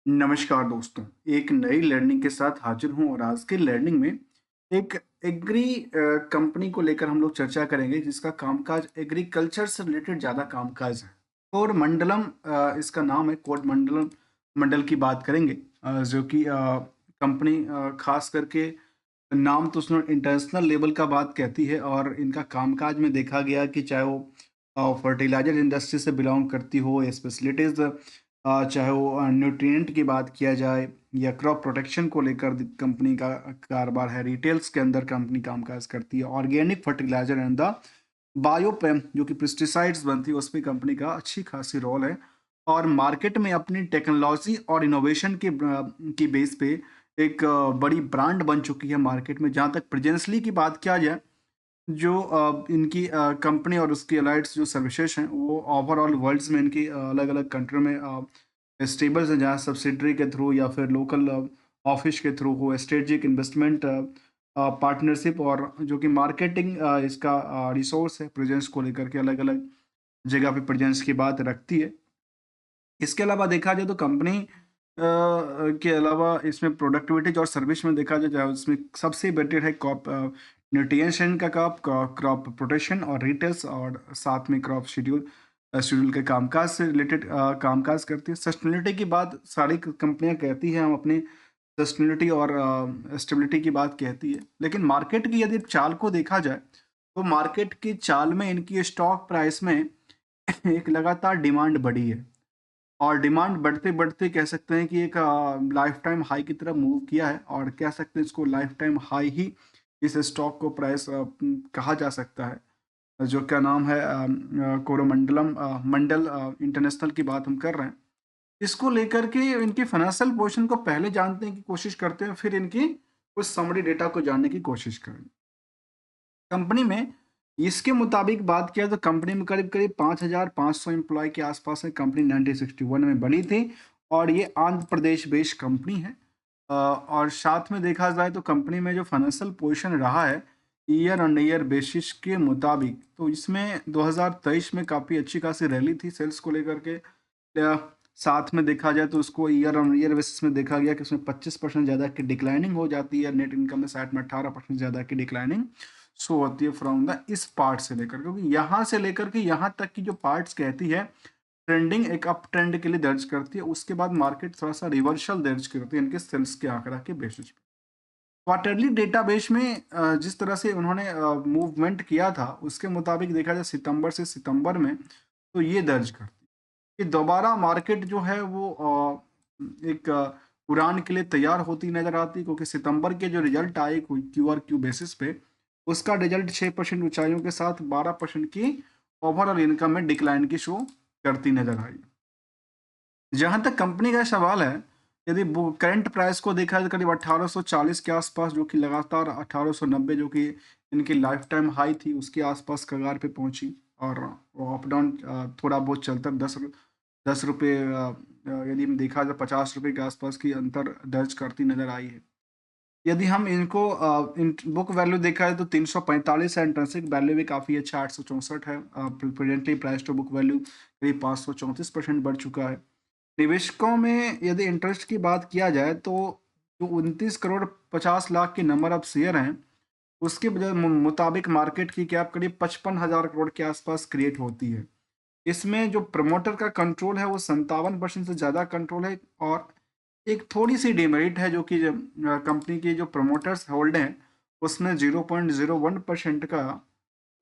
नमस्कार दोस्तों, एक नई लर्निंग के साथ हाजिर हूँ और आज की लर्निंग में एक एग्री कंपनी को लेकर हम लोग चर्चा करेंगे जिसका कामकाज एग्रीकल्चर से रिलेटेड ज़्यादा कामकाज है। कोरमंडलम इसका नाम है। कोरमंडलम मंडल की बात करेंगे, जो कि कंपनी खास करके नाम तो उसने इंटरनेशनल लेवल का बात कहती है और इनका कामकाज में देखा गया कि चाहे वो फर्टिलाइजर इंडस्ट्री से बिलोंग करती हो या स्पेशलिटीज, चाहे वो न्यूट्रिएंट की बात किया जाए या क्रॉप प्रोटेक्शन को लेकर कंपनी का कारोबार है। रिटेल्स के अंदर कंपनी कामकाज करती है। ऑर्गेनिक फर्टिलाइजर एंड द बायोपेम जो कि पेस्टिसाइड्स बनती है, उसमें कंपनी का अच्छी खासी रोल है। और मार्केट में अपनी टेक्नोलॉजी और इनोवेशन की बेस पे एक बड़ी ब्रांड बन चुकी है मार्केट में। जहाँ तक प्रेजेंसली की बात किया जाए, जो इनकी कंपनी और उसकी अलाइड्स जो सर्विसेज हैं, वो ओवरऑल वर्ल्ड्स में इनकी अलग-अलग कंट्री में स्टेबल्स हैं, जहाँ सब्सिडियरी के थ्रू या फिर लोकल ऑफिस के थ्रू हो, स्ट्रेटेजिक इन्वेस्टमेंट पार्टनरशिप और जो कि मार्केटिंग इसका रिसोर्स है, प्रेजेंस को लेकर के अलग-अलग जगह पे प्रेजेंस की बात रखती है। इसके अलावा देखा जाए तो कंपनी के अलावा इसमें प्रोडक्टिविटी और सर्विस में देखा जाए, उसमें सबसे बेटर है क्रॉप न्यूट्रिएंशन का क्रॉप प्रोटेक्शन और रिटेल्स, और साथ में क्रॉप शेड्यूल के कामकाज से रिलेटेड कामकाज करती है। सस्टेनेबिलिटी की बात सारी कंपनियां कहती हैं, हम अपनी सस्टेनेबिलिटी और स्टेबिलिटी की बात कहती है। लेकिन मार्केट की यदि चाल को देखा जाए, तो मार्केट की चाल में इनकी स्टॉक प्राइस में एक लगातार डिमांड बढ़ी है और डिमांड बढ़ते-बढ़ते कह सकते हैं कि एक लाइफ टाइम हाई की तरफ मूव किया है, और कह सकते हैं इसको लाइफ टाइम हाई ही इस स्टॉक को प्राइस कहा जा सकता है। जो क्या नाम है, कोरोमंडलम मंडल इंटरनेशनल की बात हम कर रहे हैं। इसको लेकर के इनकी फाइनेंशियल पोजीशन को पहले जानने की कोशिश करते हैं, फिर इनकी कुछ समरी डेटा को जानने की कोशिश करेंगे। कंपनी में इसके मुताबिक बात किया तो कंपनी में करीब-करीब 5,500 एम्प्लॉयी के आसपास है। कंपनी 1961 में बनी थी और ये आंध्र प्रदेश बेस्ड कंपनी है। और साथ में देखा जाए तो कंपनी में जो फाइनेंशियल पोजीशन रहा है ईयर ऑन ईयर बेसिस के मुताबिक, तो इसमें 2023 में काफ़ी अच्छी खासी रैली थी सेल्स को लेकर के। साथ में देखा जाए तो उसको ईयर ऑन ईयर बेसिस में देखा गया कि उसमें 25% ज़्यादा की डिक्लाइनिंग हो जाती है। नेट इनकम में साइड में 18% ज़्यादा की डिक्लाइनिंग शो होती है फ्रॉम द इस पार्ट से लेकर, क्योंकि यहाँ से लेकर के यहाँ तक की जो पार्ट्स कहती है, ट्रेंडिंग एक अप ट्रेंड के लिए दर्ज करती है। उसके बाद मार्केट थोड़ा सा रिवर्सल दर्ज करती है इनके सेल्स के आंकड़ा के बेसिस पे। क्वार्टरली डेटाबेस में जिस तरह से उन्होंने मूवमेंट किया था, उसके मुताबिक देखा जाए सितंबर से सितंबर में, तो ये दर्ज करती है कि दोबारा मार्केट जो है वो एक उड़ान के लिए तैयार होती नजर आती है, क्योंकि सितंबर के जो रिजल्ट आए क्यू आर क्यू बेसिस पे, उसका रिजल्ट 6% ऊंचाइयों के साथ 12% की ओवरऑल इनकम में डिक्लाइन की शो करती नजर आई। जहाँ तक कंपनी का सवाल है, यदि करंट प्राइस को देखा जाए करीब 1840 के आसपास, जो कि लगातार 1890 जो कि इनकी लाइफ टाइम हाई थी, उसके आसपास कगार पे पहुंची। और वो अप डाउन थोड़ा बहुत चलता, 10 रुपये यदि हम देखा जाए 50 रुपये के आसपास की अंतर दर्ज करती नजर आई है। यदि हम इनको इन बुक वैल्यू देखा है तो 345 है। इंट्रिंसिक वैल्यू भी काफ़ी अच्छा 864 है। Presently price to book value करीब 534% बढ़ चुका है। निवेशकों में यदि इंटरेस्ट की बात किया जाए तो जो 29 करोड़ 50 लाख के नंबर ऑफ शेयर हैं, उसके मुताबिक मार्केट की कैप करीब 55,000 करोड़ के आसपास क्रिएट होती है। इसमें जो प्रमोटर का कंट्रोल है वो 57% से ज़्यादा कंट्रोल है। और एक थोड़ी-सी डिमेरिट है, जो कि कंपनी के जो प्रमोटर्स होल्ड हैं, उसमें 0.01% का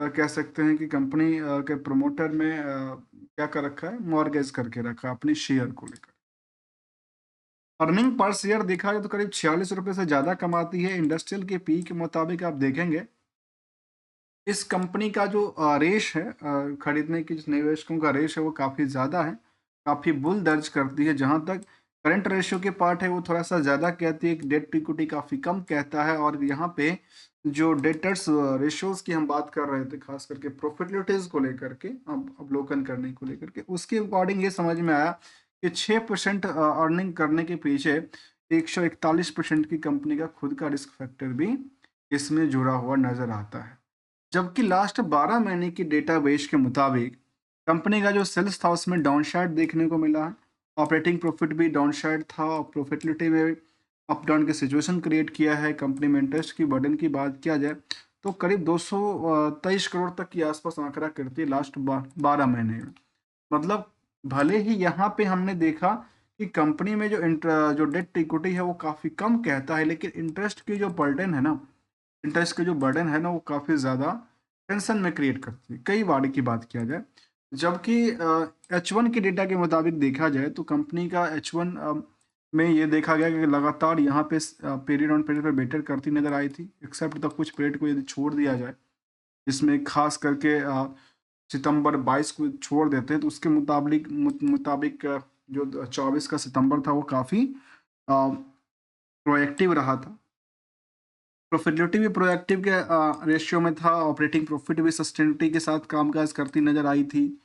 कह सकते हैं कि कंपनी के प्रमोटर में क्या कर रखा है, मॉर्गेज करके रखा है अपने शेयर को लेकर। अर्निंग पर शेयर देखा जाए तो करीब 46 रुपए से ज़्यादा कमाती है। इंडस्ट्रियल के पी के मुताबिक आप देखेंगे, इस कंपनी का जो रेश है, खरीदने की जो निवेशकों का रेश है, वो काफ़ी ज़्यादा है, काफ़ी बुल दर्ज करती है। जहाँ तक करंट रेशियो के पार्ट है, वो थोड़ा सा ज़्यादा कहती है, डेट टू इक्विटी काफ़ी कम कहता है। और यहाँ पे जो डेटर्स रेशियोज की हम बात कर रहे थे, खास करके प्रॉफिटेबिलिटीज को लेकर के, अवलोकन करने को लेकर के, उसके अकॉर्डिंग ये समझ में आया कि 6% अर्निंग करने के पीछे 141% की कंपनी का खुद का रिस्क फैक्टर भी इसमें जुड़ा हुआ नजर आता है। जबकि लास्ट 12 महीने की डेटाबेस के मुताबिक कंपनी का जो सेल्स था, उसमें डाउनसाइड देखने को मिला है। ऑपरेटिंग प्रॉफिट भी डाउन साइड था और प्रॉफिटेबिलिटी में अप डाउन की सिचुएशन क्रिएट किया है। कंपनी में इंटरेस्ट की बर्डन की बात किया जाए तो करीब 223 करोड़ तक के आसपास आंकड़ा करती है लास्ट 12 महीने में। मतलब भले ही यहाँ पे हमने देखा कि कंपनी में जो डेट इक्विटी है वो काफ़ी कम कहता है, लेकिन इंटरेस्ट की जो बर्डन है ना वो काफ़ी ज़्यादा टेंशन में क्रिएट करती है। कई बार की बात किया जाए, जबकि H1 के डेटा के मुताबिक देखा जाए तो कंपनी का H1 में ये देखा गया कि लगातार यहाँ पे पीरियड ऑन पीरियड पे बेटर करती नज़र आई थी, एक्सेप्ट द कुछ पीरियड को यदि छोड़ दिया जाए, जिसमें खास करके सितंबर 22 को छोड़ देते हैं तो उसके मुताबिक जो 24 का सितंबर था वो काफ़ी प्रोएक्टिव रहा था। प्रॉफिटेबिलिटी भी प्रोएक्टिव के रेशियो में था, ऑपरेटिंग प्रॉफिट भी सस्टेनिटी के साथ कामकाज करती नजर आई थी।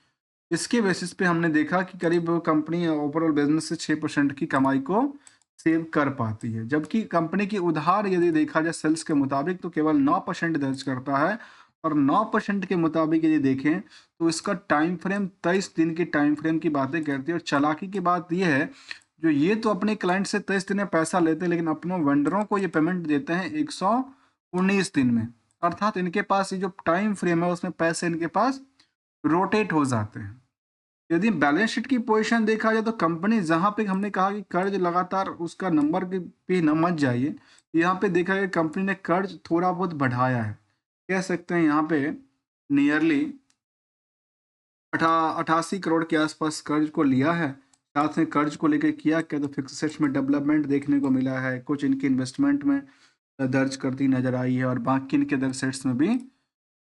इसके बेसिस पे हमने देखा कि करीब कंपनी ओवरऑल बिजनेस से 6% की कमाई को सेव कर पाती है, जबकि कंपनी की उधार यदि देखा जाए सेल्स के मुताबिक तो केवल 9% दर्ज करता है। और 9% के मुताबिक यदि देखें तो इसका टाइम फ्रेम 23 दिन के टाइम फ्रेम की बातें करती है। और चालाकी की बात यह है, जो ये तो अपने क्लाइंट से 23 दिन में पैसा लेते हैं, लेकिन अपनों वेंडरों को ये पेमेंट देते हैं 119 दिन में। अर्थात इनके पास ये जो टाइम फ्रेम है उसमें पैसे इनके पास रोटेट हो जाते हैं। यदि बैलेंस शीट की पोजीशन देखा जाए तो कंपनी जहां पे हमने कहा कि कर्ज लगातार उसका नंबर पे न मत जाइए, यहाँ पे देखा गया कंपनी ने कर्ज थोड़ा बहुत बढ़ाया है। कह सकते हैं यहाँ पे नियरली 88 करोड़ के आसपास कर्ज को लिया है। साथ में कर्ज को लेकर किया क्या तो फिक्स एसेट्स में डेवलपमेंट देखने को मिला है, कुछ इनकी इन्वेस्टमेंट में दर्ज करती नजर आई है और बाकी इनके अदर सेट्स में भी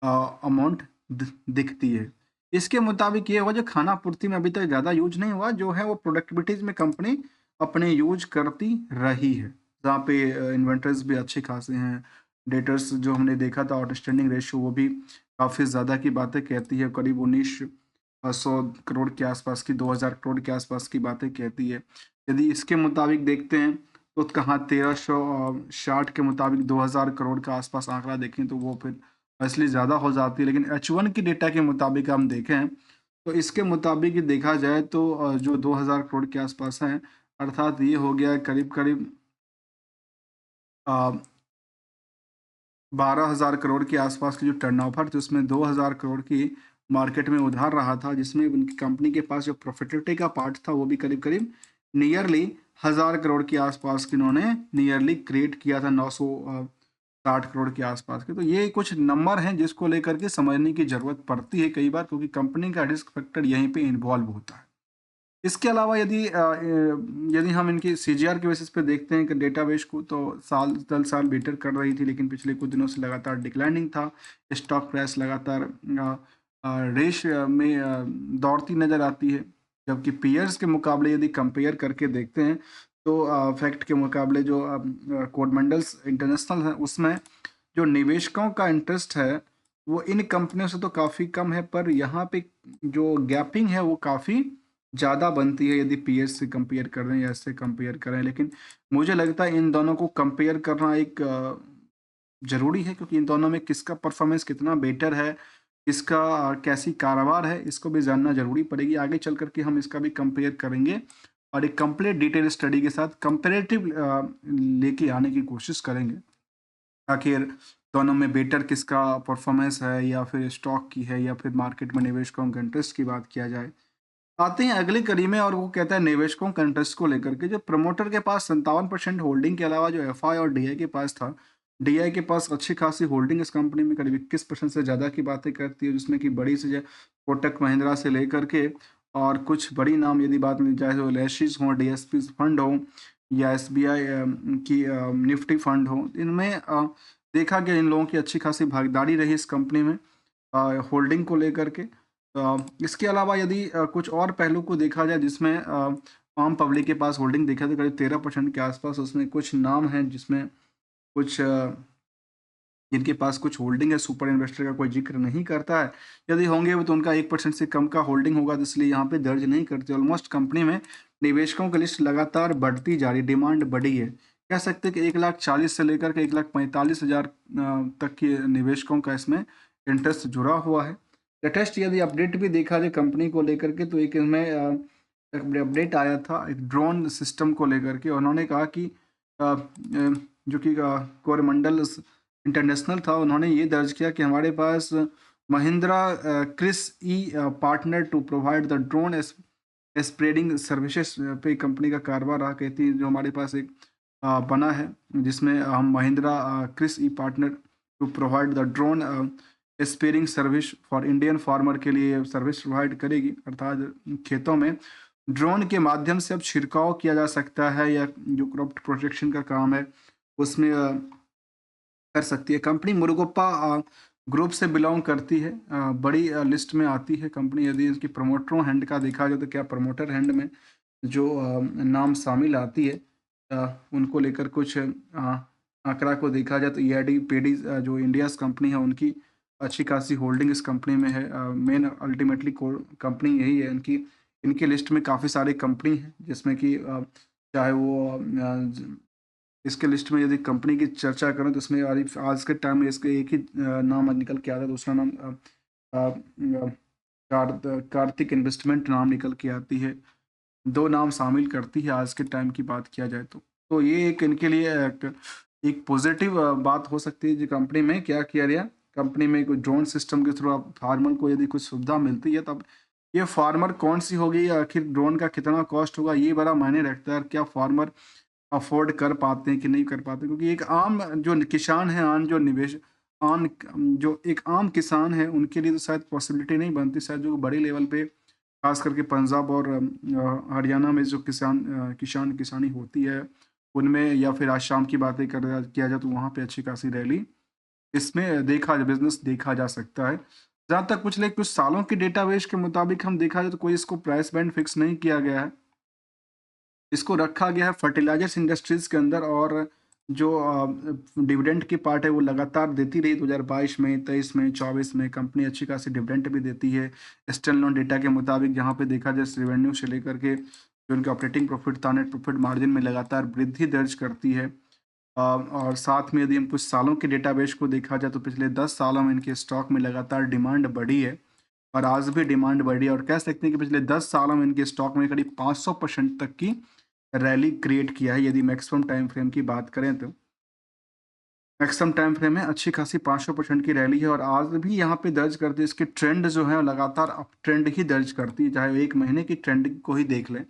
अमाउंट दिखती है। इसके मुताबिक ये हुआ जो खाना पूर्ति में अभी तक ज़्यादा यूज नहीं हुआ, जो है वो प्रोडक्टिविटीज में कंपनी अपने यूज करती रही है, जहाँ पे इन्वेंटरीज भी अच्छे खासे हैं। डेटर्स जो हमने देखा था आउटस्टैंडिंग रेशियो वो भी काफ़ी ज़्यादा की बातें कहती है, करीब 1900 करोड़ के आसपास की 2000 करोड़ के आसपास की बातें कहती है। यदि इसके मुताबिक देखते हैं तो कहाँ 1360 के मुताबिक 2000 करोड़ का आसपास आंकड़ा देखें तो वो फिर असली ज़्यादा हो जाती है। लेकिन H1 की डेटा के मुताबिक हम देखें तो इसके मुताबिक देखा जाए तो जो 2000 करोड़ के आसपास है, अर्थात ये हो गया करीब करीब 12,000 करोड़ के आसपास की जो टर्नओवर थी उसमें 2,000 करोड़ की मार्केट में उधार रहा था, जिसमें उनकी कंपनी के पास जो प्रॉफिटेबिलिटी का पार्ट था वो भी करीब करीब नियरली 1,000 करोड़ के आसपास की इन्होंने नियरली क्रिएट किया था, 960 करोड़ के आसपास के। तो ये कुछ नंबर हैं जिसको लेकर के समझने की जरूरत पड़ती है कई बार, क्योंकि कंपनी का रिस्क फैक्टर यहीं पे इन्वॉल्व होता है। इसके अलावा यदि हम इनकी सीजीआर के बेसिस पे देखते हैं कि डेटाबेस को तो साल दर साल बेटर कर रही थी, लेकिन पिछले कुछ दिनों से लगातार डिक्लाइनिंग था। स्टॉक प्राइस लगातार रेस में दौड़ती नज़र आती है, जबकि पीयर्स के मुकाबले यदि कंपेयर करके देखते हैं तो फैक्ट के मुकाबले जो कोडमंडल्स इंटरनेशनल है उसमें जो निवेशकों का इंटरेस्ट है वो इन कंपनियों से तो काफ़ी कम है, पर यहाँ पे जो गैपिंग है वो काफ़ी ज़्यादा बनती है यदि पीएस से कंपेयर कर रहे हैं या इससे कंपेयर कर रहे हैं। लेकिन मुझे लगता है इन दोनों को कंपेयर करना एक ज़रूरी है, क्योंकि इन दोनों में किसका परफॉर्मेंस कितना बेटर है, किसका कैसी कारोबार है, इसको भी जानना ज़रूरी पड़ेगी। आगे चल कर के हम इसका भी कंपेयर करेंगे और एक कंप्लीट डिटेल स्टडी के साथ कंपेरेटिव लेके आने की कोशिश करेंगे। आखिर दोनों में बेटर किसका परफॉर्मेंस है, या फिर स्टॉक की है, या फिर मार्केट में निवेशकों के इंटरेस्ट की बात किया जाए। आते हैं अगली कड़ी में और वो कहता है निवेशकों का इंटरेस्ट को लेकर के, जो प्रमोटर के पास 57% होल्डिंग के अलावा जो एफआई और डीआई के पास था, डीआई के पास अच्छी खासी होल्डिंग इस कंपनी में करीब 21% से ज़्यादा की बातें करती है, जिसमें कि बड़ी से कोटक महिंद्रा से लेकर के और कुछ बड़ी नाम यदि बात में चाहे तो एलआईसीज हों, डीएसपी फंड हो या एसबीआई की निफ्टी फंड हो, इनमें देखा गया इन लोगों की अच्छी खासी भागीदारी रही इस कंपनी में होल्डिंग को लेकर के। इसके अलावा यदि कुछ और पहलू को देखा जाए जिसमें आम पब्लिक के पास होल्डिंग देखा तो करीब 13% के आसपास उसमें कुछ नाम हैं, जिसमें कुछ जिनके पास कुछ होल्डिंग है, सुपर इन्वेस्टर का कोई जिक्र नहीं करता है। यदि होंगे वो तो उनका 1% से कम का होल्डिंग होगा, तो इसलिए यहाँ पे दर्ज नहीं करते। ऑलमोस्ट कंपनी में निवेशकों की लिस्ट लगातार बढ़ती जा रही, डिमांड बढ़ी है। कह सकते हैं कि 1,40,000 से लेकर के 1,45,000 तक के निवेशकों का इसमें इंटरेस्ट जुड़ा हुआ है। लेटेस्ट यदि अपडेट भी देखा जाए कंपनी को लेकर के तो एक इसमें अपडेट आया था एक ड्रोन सिस्टम को लेकर के। उन्होंने कहा कि जो कि कोरमंडल इंटरनेशनल था, उन्होंने ये दर्ज किया कि हमारे पास Mahindra Krish e partner to provide the drone spreading services पे कंपनी का कारोबार रहा कहती है, जो हमारे पास एक बना है, जिसमें हम Mahindra Krish e partner to provide the drone spraying service for Indian farmer के लिए सर्विस प्रोवाइड करेगी। अर्थात खेतों में ड्रोन के माध्यम से अब छिड़काव किया जा सकता है, या जो क्रॉप प्रोटेक्शन का काम है उसमें कर सकती है। कंपनी मुरुगप्पा ग्रुप से बिलोंग करती है। बड़ी लिस्ट में आती है कंपनी। यदि इसकी प्रमोटरों हैंड का देखा जाए तो क्या प्रमोटर हैंड में जो नाम शामिल आती है, उनको लेकर कुछ आंकड़ा को देखा जाए तो ईआईडी पेडी जो इंडियाज कंपनी है, उनकी अच्छी खासी होल्डिंग इस कंपनी में है। मेन अल्टीमेटली कंपनी यही है इनकी। इनकी लिस्ट में काफ़ी सारी कंपनी हैं, जिसमें कि चाहे वो इसके लिस्ट में यदि कंपनी की चर्चा करें तो इसमें आज के टाइम में इसके एक ही नाम निकल के आता है। दूसरा नाम कार्तिक इन्वेस्टमेंट नाम निकल के आती है। 2 नाम शामिल करती है आज के टाइम की बात किया जाए तो। तो ये एक इनके लिए एक पॉजिटिव बात हो सकती है। जो कंपनी में क्या किया गया, कंपनी में कोई ड्रोन सिस्टम के थ्रू आप फार्मर को यदि कुछ सुविधा मिलती है, तब ये फार्मर कौन-सी होगी, आखिर ड्रोन का कितना कॉस्ट होगा, ये बड़ा मायने रखता है। क्या फार्मर अफ़ोर्ड कर पाते हैं कि नहीं कर पाते? क्योंकि एक आम जो किसान है, आम जो एक आम किसान है, उनके लिए तो शायद पॉसिबिलिटी नहीं बनती। शायद जो बड़े लेवल पे खास करके पंजाब और हरियाणा में जो किसानी होती है, उनमें, या फिर आसाम की बातें किया जाए तो वहाँ पे अच्छी खासी रैली इसमें बिज़नेस देखा जा सकता है। जहाँ तक पिछले कुछ सालों के डेटाबेस के मुताबिक हम देखा जाए तो कोई इसको प्राइस बैंड फिक्स नहीं किया गया है। इसको रखा गया है फर्टिलाइज़र्स इंडस्ट्रीज़ के अंदर, और जो डिविडेंड की पार्ट है वो लगातार देती रही। 2022 में, 23 में, 24 में कंपनी अच्छी खासी डिविडेंड भी देती है। स्टैंडअलोन डेटा के मुताबिक जहाँ पे देखा जाए रेवेन्यू से लेकर के जो उनका ऑपरेटिंग प्रॉफिट था, नेट प्रॉफिट मार्जिन में लगातार वृद्धि दर्ज करती है। और साथ में यदि हम कुछ सालों के डेटाबेस को देखा जाए तो पिछले 10 सालों में इनके स्टॉक में लगातार डिमांड बढ़ी है, और आज भी डिमांड बढ़ी है, और कह सकते हैं कि पिछले 10 सालों में इनके स्टॉक में करीब 500% तक की रैली क्रिएट किया है। यदि मैक्सिमम टाइम फ्रेम की बात करें तो मैक्सिमम टाइम फ्रेम में अच्छी खासी 500% की रैली है, और आज भी यहाँ पे दर्ज करती है। इसकी ट्रेंड जो है लगातार अप ट्रेंड ही दर्ज करती है। चाहे 1 महीने की ट्रेंड को ही देख लें,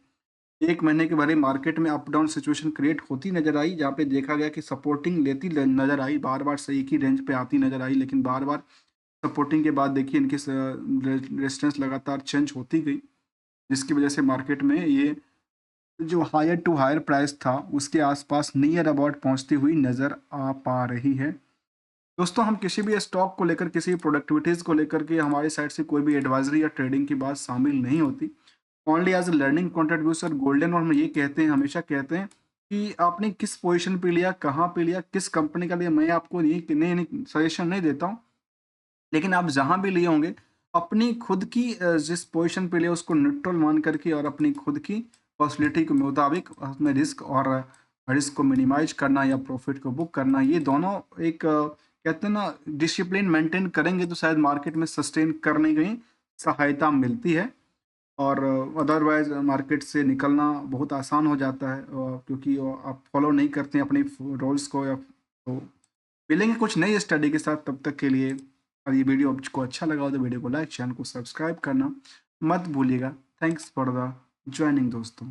1 महीने के भले मार्केट में अप डाउन सिचुएशन क्रिएट होती नजर आई, जहाँ पे देखा गया कि सपोर्टिंग लेती नजर आई, बार बार से एक ही रेंज पे आती नजर आई, लेकिन बार बार सपोर्टिंग के बाद देखिए इनकी रेजिस्टेंस लगातार चेंज होती गई, जिसकी वजह से मार्केट में ये जो हायर टू हायर प्राइस था उसके आसपास नियर अबाउट पहुंचती हुई नज़र आ पा रही है। दोस्तों, हम किसी भी स्टॉक को लेकर, किसी भी प्रोडक्टिविटीज़ को लेकर के हमारी साइड से कोई भी एडवाइजरी या ट्रेडिंग की बात शामिल नहीं होती। Only as learning contribution golden, और हम ये कहते हैं, हमेशा कहते हैं कि आपने किस पोजीशन पे लिया, कहाँ पे लिया, किस कंपनी का लिया, मैं आपको नहीं सजेशन नहीं देता हूँ। लेकिन आप जहाँ भी लिए होंगे, अपनी खुद की जिस पोज़ीशन पे लिए उसको न्यूट्रल मान करके, और अपनी खुद की पॉसिबिलिटी के मुताबिक उसमें रिस्क को मिनिमाइज़ करना या प्रॉफ़िट को बुक करना, ये दोनों एक कहते हैं ना, डिसिप्लिन मेंटेन करेंगे तो शायद मार्केट में सस्टेन करने की सहायता मिलती है, और अदरवाइज़ मार्केट से निकलना बहुत आसान हो जाता है, क्योंकि आप फॉलो नहीं करते हैं अपनी रूल्स को, या तो मिलेंगे कुछ नई स्टडी के साथ। तब तक के लिए, और ये वीडियो आपको अच्छा लगा हो तो वीडियो को लाइक, चैनल को सब्सक्राइब करना मत भूलिएगा। थैंक्स फॉर द ज्वाइनिंग दोस्तों।